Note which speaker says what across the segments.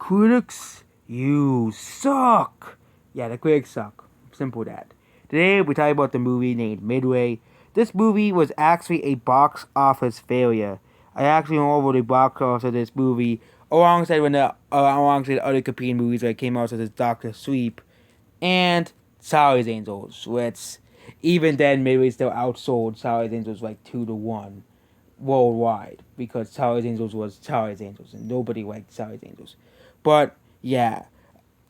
Speaker 1: Critics, you suck. Yeah, the critics suck. Simple that. Today we're talking about the movie named Midway. This movie was actually a box office failure. I actually went over the box office of this movie alongside other competing movies that came out such as Doctor Sleep and Charlie's Angels, which even then Midway still outsold Charlie's Angels like 2-1 worldwide because Charlie's Angels was Charlie's Angels and nobody liked Charlie's Angels. But yeah,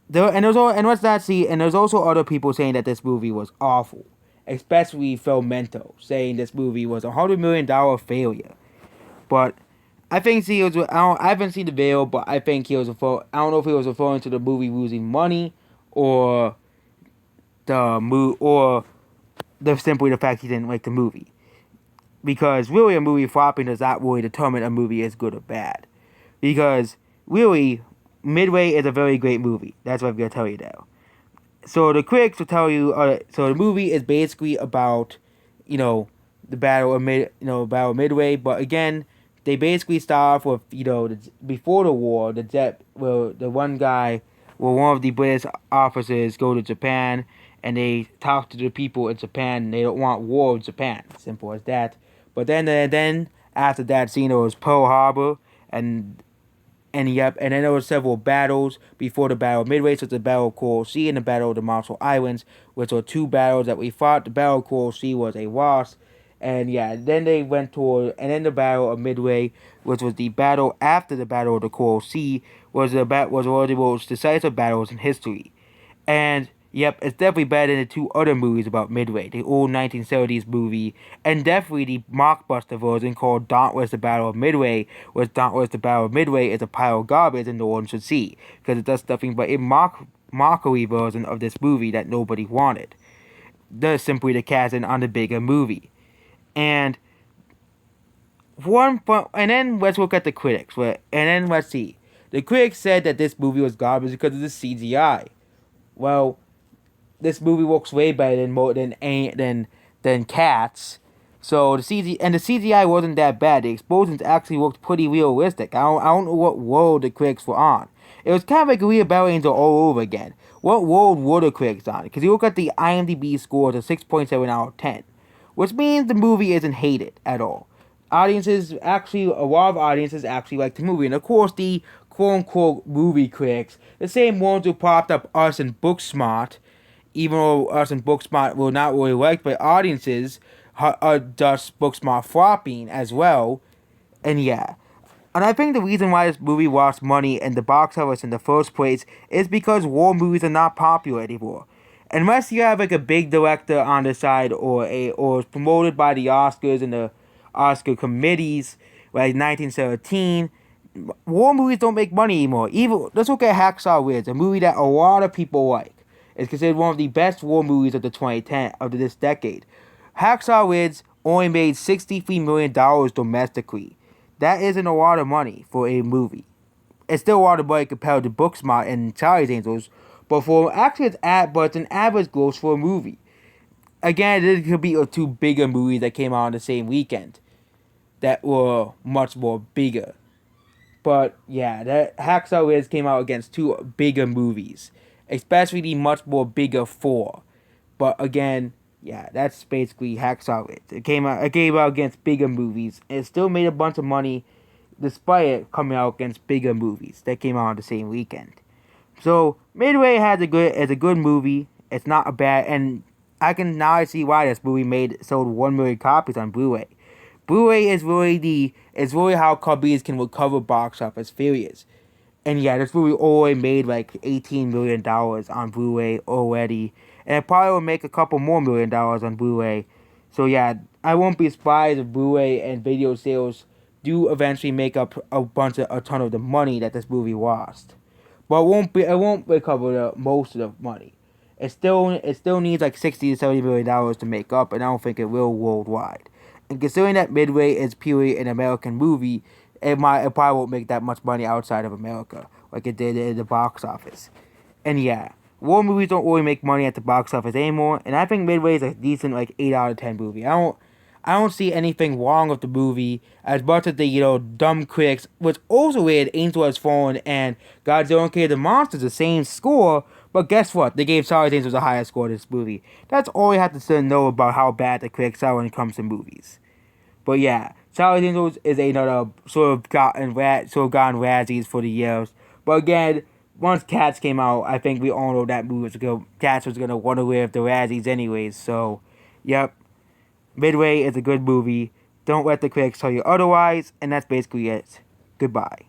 Speaker 1: there's also other people saying that this movie was awful, especially Phil Mento saying this movie was $100 million failure. But I think I haven't seen the video, but I think I don't know if he was referring to the movie losing money or simply the fact he didn't like the movie. Because really, a movie flopping does not really determine a movie is good or bad. Because really, Midway is a very great movie. That's what I'm gonna tell you now. So the critics will tell you. So the movie is basically about, the battle of Midway. But again, they basically start off with before the war, one of the British officers go to Japan and they talk to the people in Japan. And they don't want war in Japan. Simple as that. But then after that scene, there was Pearl Harbor and then there were several battles before the Battle of Midway, such as the Battle of Coral Sea and the Battle of the Marshall Islands, which were two battles that we fought. The Battle of Coral Sea was a loss, and then they went toward, and then the Battle of Midway, which was the battle after the Battle of the Coral Sea, was one of the most decisive battles in history. And it's definitely better than the two other movies about Midway, the old 1970s movie, and definitely the mockbuster version called Dauntless the Battle of Midway, which Dauntless the Battle of Midway is a pile of garbage and no one should see, because it does nothing but a mockery version of this movie that nobody wanted. That's simply the cast in on the bigger movie. And then let's look at the critics, and then let's see. The critics said that this movie was garbage because of the CGI. Well, this movie works way better than Cats. So the CGI wasn't that bad. The explosions actually looked pretty realistic. I don't know what world the critics were on. It was kind of like Real Battle Angel all over again. What world were the critics on? Because you look at the IMDb score, it's a 6.7 out of 10, which means the movie isn't hated at all. A lot of audiences actually like the movie, and of course the quote-unquote movie critics, the same ones who popped up Us and Booksmart, even though Us and Booksmart were not really liked by audiences, thus Booksmart flopping as well, and I think the reason why this movie lost money in the box office in the first place is because war movies are not popular anymore. Unless you have like a big director on the side or is promoted by the Oscars and the Oscar committees, like 1917, war movies don't make money anymore. Let's look at Hacksaw Ridge, a movie that a lot of people like. It's considered one of the best war movies of this decade. Hacksaw Ridge only made $63 million domestically. That isn't a lot of money for a movie. It's still a lot of money compared to Booksmart and Charlie's Angels, but it's an average gross for a movie. Again, this could be two bigger movies that came out on the same weekend that were much more bigger. But that Hacksaw Ridge came out against two bigger movies, especially the much more bigger 4. But again, that's basically Hacksaw Ridge. It came out against bigger movies, and it still made a bunch of money, despite it coming out against bigger movies that came out on the same weekend. So Midway is a good movie. It's not a bad, and I see why this movie sold 1 million copies on Blu-ray. Blu-ray is really how companies can recover box office failures. And this movie already made like $18 million on Blu-ray already. And it probably will make a couple more $1 million on Blu-ray. So I won't be surprised if Blu-ray and video sales do eventually make up a ton of the money that this movie lost. But it won't recover most of the money. It still needs like $60 to $70 million to make up, and I don't think it will worldwide. And considering that Midway is purely an American movie, it probably won't make that much money outside of America, like it did in the box office. And war movies don't really make money at the box office anymore, and I think Midway is a decent 8 out of 10 movie. I I don't see anything wrong with the movie as much as the dumb critics, which also rated Angel Has Fallen and Godzilla and King of the Monsters the same score. But guess what? They gave Charlie's Angels a higher score to this movie. That's all you have to know about how bad the critics are when it comes to movies. But yeah, Charlie's Angels is another gotten Razzies for the years. But again, once Cats came out, I think we all know that movie was going Cats was gonna run away with the Razzies anyways. So, yep, Midway is a good movie. Don't let the critics tell you otherwise, and that's basically it. Goodbye.